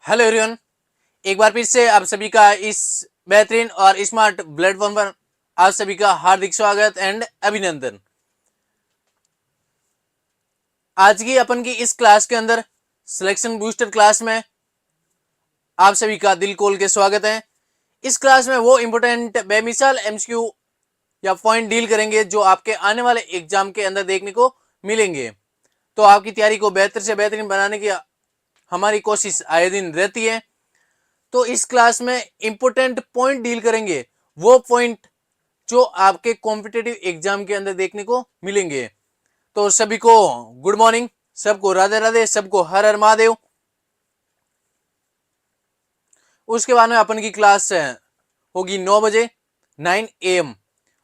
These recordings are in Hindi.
हेलो एवरीवन, एक बार फिर से आप सभी का इस बेहतरीन और स्मार्ट प्लेटफॉर्म पर आप सभी का हार्दिक स्वागत एंड अभिनंदन। आज की अपन की इस क्लास के अंदर सिलेक्शन बूस्टर क्लास में आप सभी का दिल खोल के स्वागत है। इस क्लास में वो इंपोर्टेंट बेमिसाल एमसीक्यू या पॉइंट डील करेंगे जो आपके आने वाले एग्जाम के अंदर देखने को मिलेंगे। तो आपकी तैयारी को बेहतर से बेहतरीन बनाने की हमारी कोशिश आए दिन रहती है। तो इस क्लास में इंपोर्टेंट पॉइंट डील करेंगे, वो पॉइंट जो आपके कॉम्पिटेटिव एग्जाम के अंदर देखने को मिलेंगे। तो सभी को गुड मॉर्निंग, सबको राधे राधे, सबको हर हर महादेव। उसके बाद में अपन की क्लास होगी 9 बजे 9 AM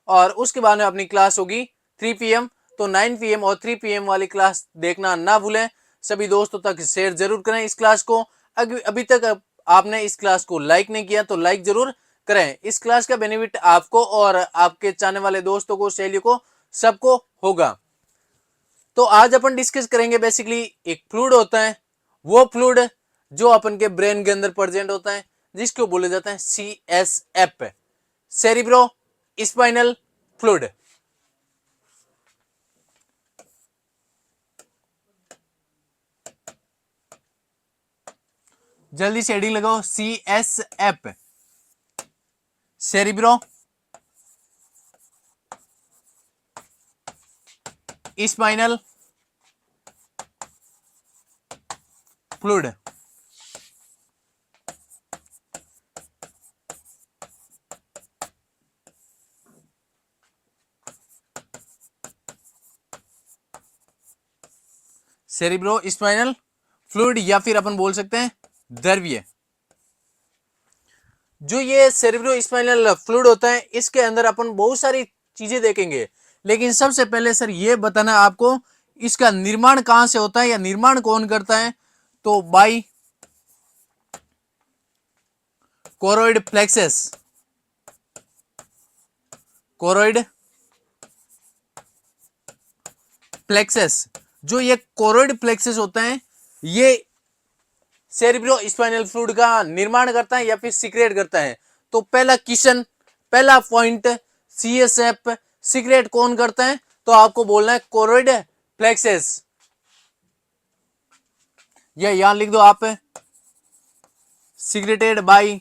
और उसके बाद में अपनी क्लास होगी 3 PM। तो 9 PM और 3 PM वाली क्लास देखना ना भूलें। सभी दोस्तों तक शेयर जरूर करें इस क्लास को। अभी तक आपने इस क्लास को लाइक नहीं किया तो लाइक जरूर करें। इस क्लास का बेनिफिट आपको और आपके चाहने वाले दोस्तों को, सहेलियों को, सबको होगा। तो आज अपन डिस्कस करेंगे बेसिकली एक फ्लूइड होता है, वो फ्लूइड जो अपन के ब्रेन के अंदर प्रेजेंट होता है, जिसको बोले जाता है CSF, सेरिब्रो स्पाइनल फ्लूइड। जल्दी से हेडिंग लगाओ, CSF, cerebro spinal fluid. Cerebro spinal fluid या फिर अपन बोल सकते हैं द्रव्य। जो ये सेरिब्रो स्पाइनल फ्लूइड होता है, इसके अंदर अपन बहुत सारी चीजें देखेंगे, लेकिन सबसे पहले सर ये बताना आपको इसका निर्माण कहां से होता है या निर्माण कौन करता है। तो by choroid plexus, choroid plexus, जो ये कोरोइड प्लेक्सस होता है, ये सेरिब्रो स्पाइनल फ्लूइड का निर्माण करता है या फिर सीक्रेट करता है। तो पहला क्वेश्चन, पहला पॉइंट, CSF सीक्रेट कौन करता है, तो आपको बोलना है कोरोइड प्लेक्सस। ये यहां लिख दो आप, सीक्रेटेड बाय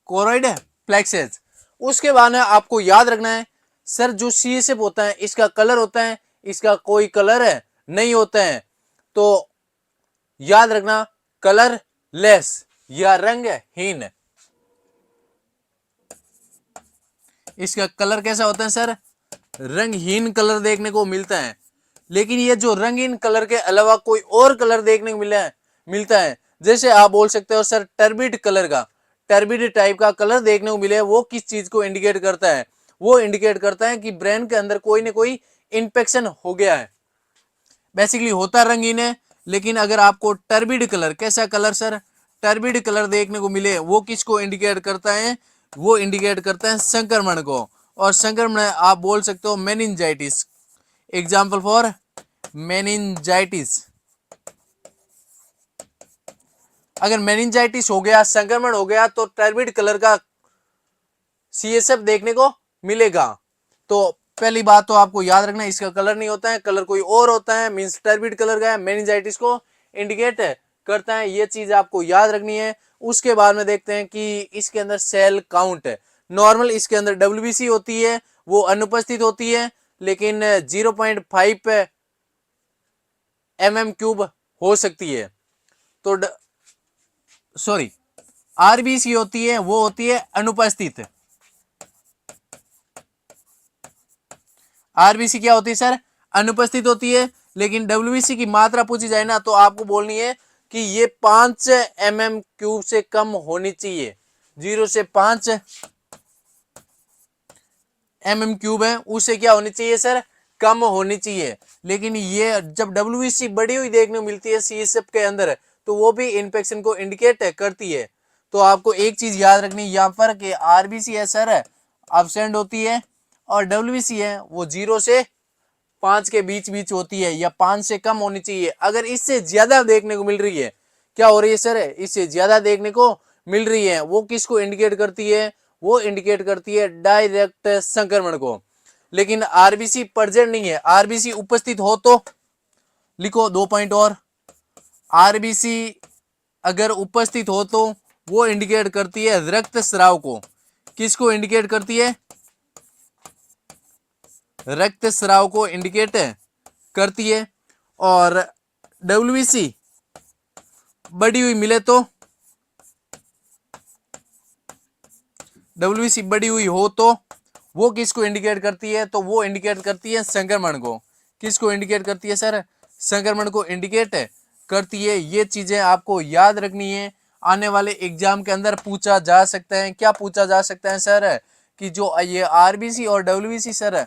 कोरोइड प्लेक्सस। उसके बाद में आपको याद रखना है सर, जो CSF होता है इसका कलर होता है, इसका कोई कलर नहीं होता है। तो याद रखना कलरलेस या रंगहीन। इसका कलर कैसा होता है सर, रंगहीन कलर देखने को मिलता है। लेकिन ये जो रंगीन कलर के अलावा कोई और कलर देखने को मिलता है, जैसे आप बोल सकते हो सर टर्बिड कलर का, टर्बिड टाइप का कलर देखने को मिले, वो किस चीज को इंडिकेट करता है, वो इंडिकेट करता है कि ब्रेन के अंदर कोई ना कोई इन्फेक्शन हो गया है। बेसिकली होता रंगीन है, लेकिन अगर आपको टर्बिड कलर, कैसा कलर सर, टर्बिड कलर देखने को मिले, वो किसको इंडिकेट करता है, वो इंडिकेट करता है संक्रमण को। और संक्रमण आप बोल सकते हो मेनिंजाइटिस, एग्जाम्पल फॉर मेनिंजाइटिस। अगर मेनिंजाइटिस हो गया, संक्रमण हो गया, तो टर्बिड कलर का CSF देखने को मिलेगा। तो पहली बात तो आपको याद रखना, इसका कलर नहीं होता है, कलर कोई और होता है, मींस टर्बिड कलर का है, मेनिंजाइटिस को इंडिकेट करता है, ये चीज आपको याद रखनी है। उसके बाद में देखते हैं कि इसके अंदर सेल काउंट है। नॉर्मल इसके अंदर WBC होती है, वो अनुपस्थित होती है, लेकिन 0.5 mm³ हो सकती है। तो सॉरी, RBC होती है, वो होती है अनुपस्थित। RBC क्या होती है सर, अनुपस्थित होती है। लेकिन WBC की मात्रा पूछी जाए ना, तो आपको बोलनी है कि ये 5 mm³ से कम होनी चाहिए। 0 से 5 mm³ है, उससे क्या होनी चाहिए सर, कम होनी चाहिए। लेकिन ये जब WBC बढ़ी हुई देखने को मिलती है CSF के अंदर, तो वो भी इन्फेक्शन को इंडिकेट करती है। तो आपको एक चीज याद रखनी यहाँ पर कि RBC है सर एब्सेंट होती है, और WBC है वो 0 से 5 के बीच बीच होती है, या 5 से कम होनी चाहिए। अगर इससे ज्यादा देखने को मिल रही है क्या हो रही है सर, इससे ज्यादा देखने को मिल रही है। वो किसको इंडिकेट करती है, वो इंडिकेट करती है डायरेक्ट संक्रमण को। लेकिन आरबीसी प्रेजेंट नहीं है, आरबीसी उपस्थित हो तो लिखो 2 पॉइंट और, आरबीसी अगर उपस्थित हो तो वो इंडिकेट करती है रक्तस्राव को। किसको इंडिकेट करती है, रक्तस्राव को इंडिकेट करती है। और डब्ल्यूबीसी बढ़ी हुई मिले तो, डब्ल्यूबीसी बढ़ी हुई हो तो वो किसको इंडिकेट करती है, तो वो इंडिकेट करती है संक्रमण को। किसको इंडिकेट करती है सर, संक्रमण को इंडिकेट करती है। ये चीजें आपको याद रखनी है, आने वाले एग्जाम के अंदर पूछा जा सकता है। क्या पूछा जा सकता है सर, कि जो ये आरबीसी और डब्ल्यूबीसी सर,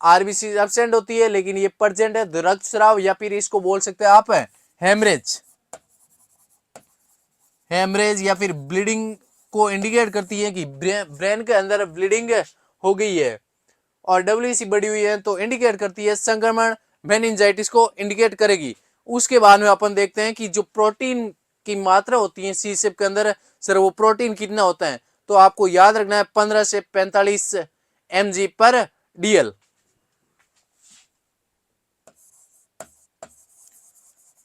आरबीसी एब्सेंट होती है लेकिन ये प्रेजेंट है, रक्तस्राव, या फिर इसको बोल सकते हैं आप हेमरेज, हेमरेज या फिर ब्लीडिंग को इंडिकेट करती है कि ब्रेन के अंदर ब्लीडिंग हो गई है। और डब्ल्यूबीसी बढ़ी हुई है तो इंडिकेट करती है संक्रमण, मेनिंजाइटिस को इंडिकेट करेगी। उसके बाद में अपन देखते हैं कि जो प्रोटीन की मात्रा होती है सीसेप के अंदर सर, वो प्रोटीन कितना होता है, तो आपको याद रखना है 15 से 45 mg पर DL।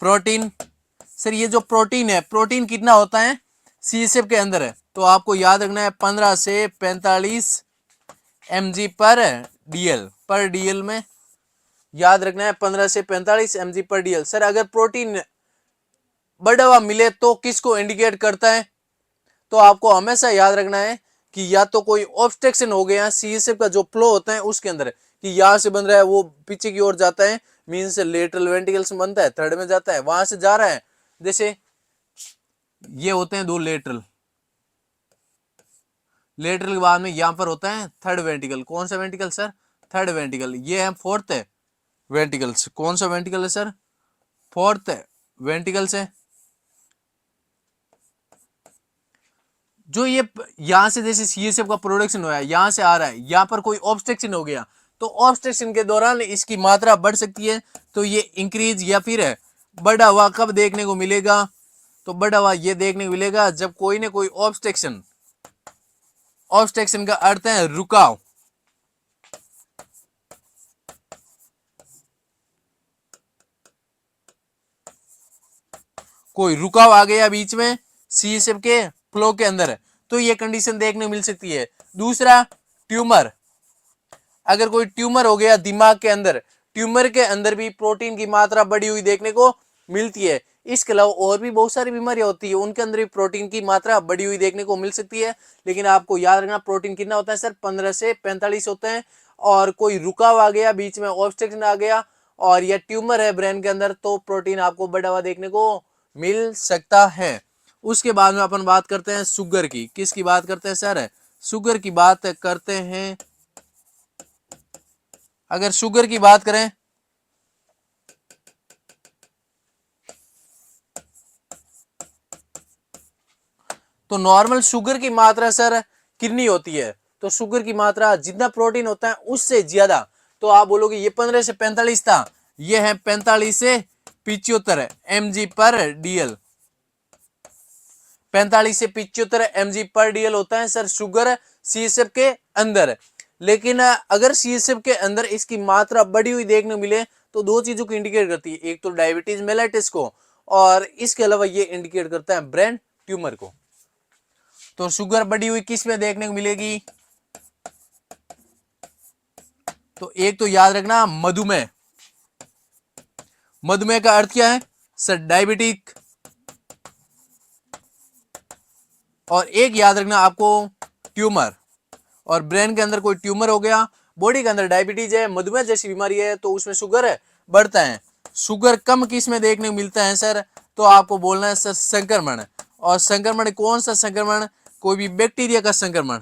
प्रोटीन सर, ये जो प्रोटीन है, प्रोटीन कितना होता है सीएसएफ के अंदर है, तो आपको याद रखना है 15 से 45 mg पर DL। पर DL में याद रखना है 15 से 45 mg पर DL। सर अगर प्रोटीन बढ़ा हुआ मिले तो किसको इंडिकेट करता है, तो आपको हमेशा याद रखना है कि या तो कोई ऑब्स्ट्रक्शन हो गया सीएसएफ का जो फ्लो होता है उसके अंदर, कि यहां से बन रहा है वो पीछे की ओर जाता है, मीन्स लेटरल वेंट्रिकल्स में बनता है, थर्ड में जाता है, वहां से जा रहा है। जैसे ये होते हैं दो लेटरल, लेटरल के बाद में यहां पर होता है थर्ड वेंट्रिकल। कौन सा वेंट्रिकल सर, थर्ड वेंट्रिकल। ये है फोर्थ वेंट्रिकल्स। कौन सा वेंट्रिकल है सर, फोर्थ वेंट्रिकल से। जो ये यहां से जैसे सीएसएफ का प्रोडक्शन हुआ है, यहां से आ रहा है, यहां पर कोई ऑब्स्ट्रक्शन हो गया तो ऑब्स्ट्रक्शन के दौरान इसकी मात्रा बढ़ सकती है, तो ये इंक्रीज या फिर बढ़ा हुआ कब देखने को मिलेगा, तो बढ़ा हुआ ये देखने को मिलेगा जब कोई ना कोई ऑब्स्ट्रक्शन, ऑब्स्ट्रक्शन का अर्थ है रुकाव, कोई रुकाव आ गया बीच में सीएसएफ के फ्लो के अंदर, तो ये कंडीशन देखने को मिल सकती है। दूसरा ट्यूमर, अगर कोई ट्यूमर हो गया दिमाग के अंदर, ट्यूमर के अंदर भी प्रोटीन की मात्रा बढ़ी हुई देखने को मिलती है। इसके अलावा और भी बहुत सारी बीमारियां होती है, उनके अंदर भी प्रोटीन की मात्रा बढ़ी हुई देखने को मिल सकती है। लेकिन आपको याद रखना प्रोटीन कितना होता है सर, 15 से 45 होते हैं। और कोई रुकाव आ गया बीच में, ऑब्स्ट्रक्शन आ गया और यह ट्यूमर है ब्रेन के अंदर, तो प्रोटीन आपको बढ़ा हुआ देखने को मिल सकता है। उसके बाद में अपन बात करते हैं शुगर की। किसकी बात करते हैं सर, शुगर की बात करते हैं। अगर शुगर की बात करें तो नॉर्मल शुगर की मात्रा सर कितनी होती है, तो शुगर की मात्रा जितना प्रोटीन होता है उससे ज्यादा, तो आप बोलोगे ये 15 से 45 था, ये है 45 से 75 mg पर DL। 45 से 75 mg पर DL होता है सर शुगर सीएसएफ के अंदर। लेकिन अगर सीएसएफ के अंदर इसकी मात्रा बढ़ी हुई देखने मिले तो दो चीजों को इंडिकेट करती है, एक तो डायबिटीज मेलाइटिस को, और इसके अलावा ये इंडिकेट करता है ब्रेन ट्यूमर को। तो शुगर बढ़ी हुई किस में देखने को मिलेगी, तो एक तो याद रखना मधुमेह, मधुमेह का अर्थ क्या है सर, डायबिटिक। और एक याद रखना आपको ट्यूमर, और ब्रेन के अंदर कोई ट्यूमर हो गया, बॉडी के अंदर डायबिटीज है, मधुमेह जैसी बीमारी है, तो उसमें शुगर बढ़ता है। शुगर कम किस में देखने को मिलता है सर, तो आपको बोलना है सर संक्रमण। और संक्रमण कौन सा संक्रमण, कोई भी बैक्टीरिया का संक्रमण।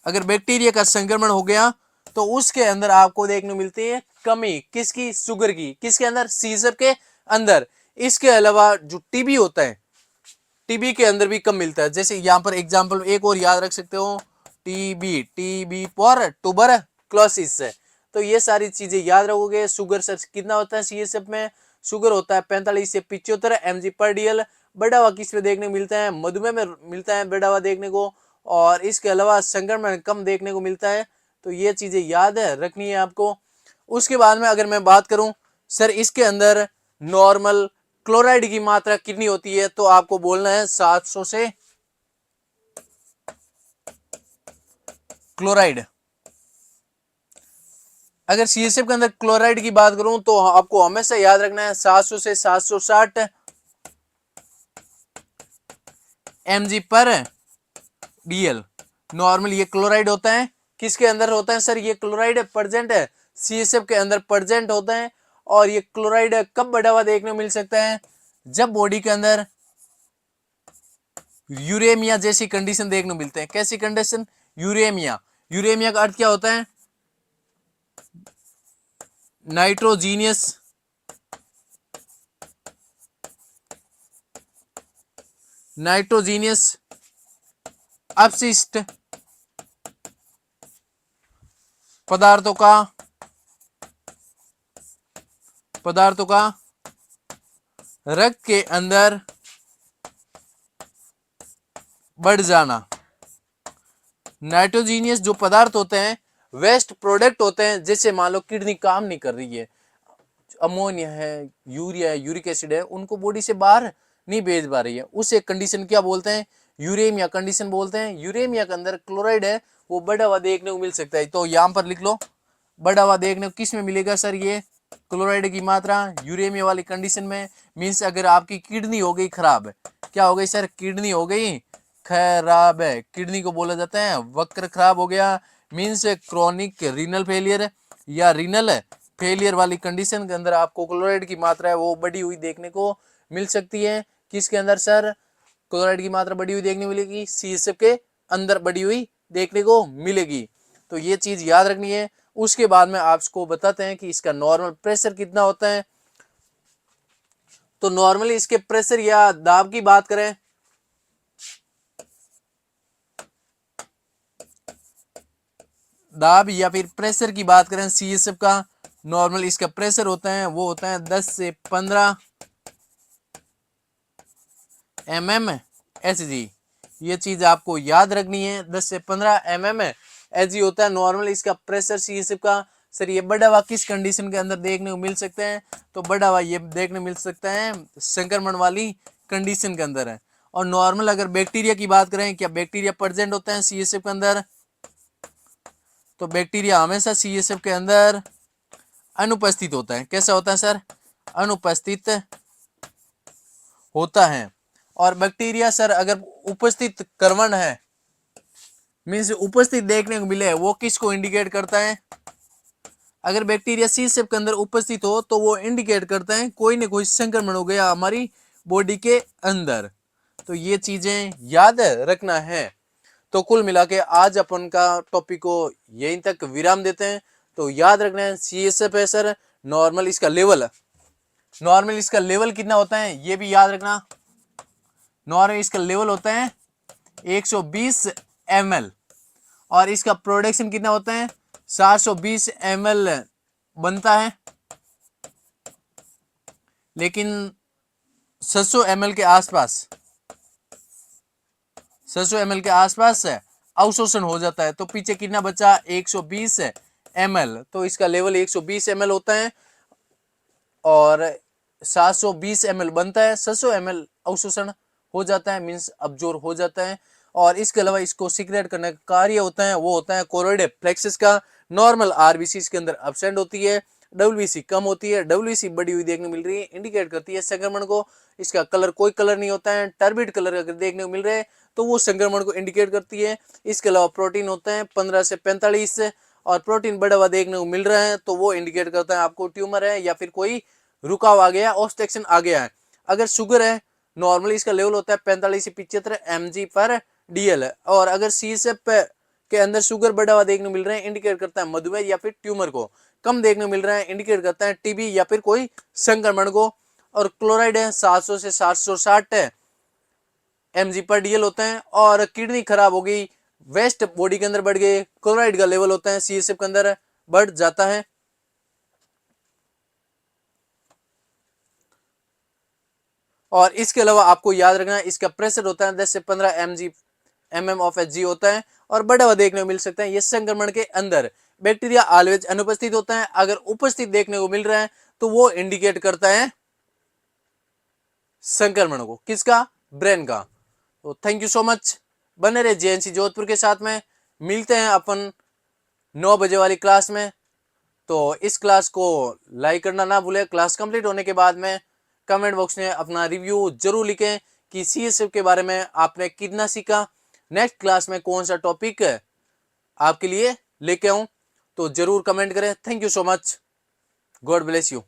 अगर बैक्टीरिया का संक्रमण हो गया तो उसके अंदर आपको देखने मिलती है कमी, किसकी, शुगर की, किसके अंदर, सीजर के अंदर। इसके अलावा जो टीबी होता है, टीबी के अंदर भी कम मिलता है। जैसे यहाँ पर एग्जांपल एक और याद रख सकते हो, टीबी, टीबी फॉर ट्यूबरक्लोसिस है। तो ये सारी चीजें याद रखोगे। शुगर सर कितना होता है सीएसएफ में, शुगर होता है 45 से 75 mg/dl। बढ़ावा किस में देखने को मिलता है? मधुमेह में मिलता है बढ़ावा देखने को, और इसके अलावा संक्रमण कम देखने को मिलता है। तो ये चीजें याद है रखनी है आपको। उसके बाद में अगर मैं बात करूं सर इसके अंदर नॉर्मल क्लोराइड की मात्रा कितनी होती है, तो आपको बोलना है 700 से क्लोराइड। अगर सीएसएफ के अंदर क्लोराइड की बात करूं तो आपको हमेशा याद रखना है 700 से 760 mg/dl। नॉर्मल ये क्लोराइड होता है, किसके अंदर होता है सर? ये क्लोराइड प्रेजेंट है सीएसएफ के अंदर प्रेजेंट होता है। और ये क्लोराइड कब बढ़ावा देखने को मिल सकता है? जब बॉडी के अंदर यूरेमिया जैसी कंडीशन देखने को मिलते हैं। कैसी कंडीशन? यूरेमिया। यूरेमिया का अर्थ क्या होता है? नाइट्रोजीनियस अपशिष्ट पदार्थों का रक्त के अंदर बढ़ जाना। नाइट्रोजीनियस जो पदार्थ होते हैं, वेस्ट प्रोडक्ट होते हैं, जैसे मान लो किडनी काम नहीं कर रही है, अमोनिया है, यूरिया है, यूरिक एसिड है, उनको बॉडी से बाहर नहीं भेज पा रही है, उस एक कंडीशन क्या बोलते हैं? यूरेमिया कंडीशन बोलते हैं। यूरेमिया के अंदर क्लोराइड है, वो बढ़ा हुआ देखने को मिल सकता है। तो यहां पर लिख लो, बढ़ा हुआ देखने को किस में मिलेगा सर? ये क्लोराइड की मात्रा यूरेमिया वाली कंडीशन में। मीन्स अगर आपकी किडनी हो गई खराब, क्या हो गई सर? किडनी हो गई खराब है, किडनी को बोला जाता है वक्र खराब हो गया। मीन्स क्रोनिक रीनल फेलियर या रीनल फेलियर वाली कंडीशन के अंदर आपको क्लोराइड की मात्रा है वो बढ़ी हुई देखने को मिल सकती है। किसके अंदर सर क्लोराइड की मात्रा बढ़ी हुई देखने को मिलेगी? सीएसएफ के अंदर बढ़ी हुई देखने को मिलेगी। तो ये चीज याद रखनी है। उसके बाद में आपको बताते हैं कि इसका नॉर्मल प्रेशर कितना होता है। तो नॉर्मली इसके प्रेशर या दाब की बात करें, दाब या फिर प्रेशर की बात करें सीएसएफ का, नॉर्मल इसका प्रेशर होता है वो होता है 10 से 15 mmHg। ये चीज आपको याद रखनी है, 10 से 15 mmHg होता है नॉर्मल इसका प्रेशर सीएसएफ का। सर ये बढ़ा हुआ किस कंडीशन के अंदर देखने को मिल सकते हैं? तो बढ़ा हुआ ये देखने को मिल सकता है संक्रमण वाली कंडीशन के अंदर है। और नॉर्मल अगर बैक्टीरिया की बात करें, क्या बैक्टीरिया प्रेजेंट होता है सीएसएफ के अंदर? तो बैक्टीरिया हमेशा सीएसएफ के अंदर अनुपस्थित होता है। कैसा होता है सर? अनुपस्थित होता है। और बैक्टीरिया सर अगर उपस्थित कर्मण है, मीन्स उपस्थित देखने को मिले, वो किसको इंडिकेट करता है? अगर बैक्टीरिया सीएसएफ के अंदर उपस्थित हो तो वो इंडिकेट करता है कोई ना कोई संक्रमण हो गया हमारी बॉडी के अंदर। तो ये चीजें याद रखना है। तो कुल मिला के आज अपन का टॉपिक को यहीं तक विराम देते हैं। तो याद रखना है सीएसएफ है सर नॉर्मल इसका लेवल, नॉर्मल इसका लेवल कितना होता है ये भी याद रखना। नॉर्मल इसका लेवल होता है 120 ml और इसका प्रोडक्शन कितना होता है? 720 ml बनता है, लेकिन 700 ml के आसपास 700 ml के आसपास अवशोषण हो जाता है। तो पीछे कितना बचा? 120 ml। तो इसका लेवल 120 ml होता है और 720 ml बनता है, 700 ml अवशोषण हो जाता है, मीन्स अब्जॉर्ब हो जाता है। और इसके अलावा इसको सीक्रेट करने का कार्य होता है वो होता है कोरोइड प्लेक्सस का। नॉर्मल आरबीसी इसके अंदर एब्सेंट होती है, डब्ल्यूबीसी कम होती है, डब्ल्यूबीसी बढ़ी हुई देखने को मिल रही है, इंडिकेट करती है संक्रमण को। इसका कलर कोई कलर नहीं होता है, टर्बिड कलर अगर देखने को मिल रहे हैं तो वो संक्रमण को इंडिकेट करती है। इसके अलावा प्रोटीन होता है 15 से 45 और प्रोटीन बढ़ा हुआ देखने को मिल रहा है तो वो इंडिकेट करता है आपको ट्यूमर है या फिर कोई रुकाव आ गया, ऑब्स्ट्रक्शन आ गया है। अगर शुगर है नॉर्मली इसका लेवल होता है 45 से 75 mg/dl और अगर सीएसएफ के अंदर शुगर बढ़ा हुआ देखने को मिल रहा है इंडिकेट करता है मधुमेह या फिर ट्यूमर को, कम देखने को मिल रहा है इंडिकेट करता है टीबी या फिर कोई संक्रमण को। और क्लोराइड है 700 से 760 mg/dl होता है। और किडनी खराब हो गई, वेस्ट बॉडी के अंदर बढ़ गए, क्लोराइड का लेवल होता है सीएसएफ के अंदर बढ़ जाता है। और इसके अलावा आपको याद रखना है इसका प्रेशर होता है 10 से 15 mm ऑफ Hg होता है और बढ़ा हुआ देखने को मिल सकता है। ये संक्रमण के अंदर बैक्टीरिया ऑलवेज अनुपस्थित होता है, अगर उपस्थित देखने को मिल रहा है तो वो इंडिकेट करता है संक्रमण को, किसका, ब्रेन का। तो थैंक यू सो मच, बने रहे जेएनसी जोधपुर के साथ में। मिलते हैं अपन 9 बजे वाली क्लास में। तो इस क्लास को लाइक करना ना भूलें। क्लास कंप्लीट होने के बाद में कमेंट बॉक्स में अपना रिव्यू जरूर लिखें कि सीएसएफ के बारे में आपने कितना सीखा, नेक्स्ट क्लास में कौन सा टॉपिक आपके लिए लेके आऊं, तो जरूर कमेंट करें। Thank you so much, God bless you.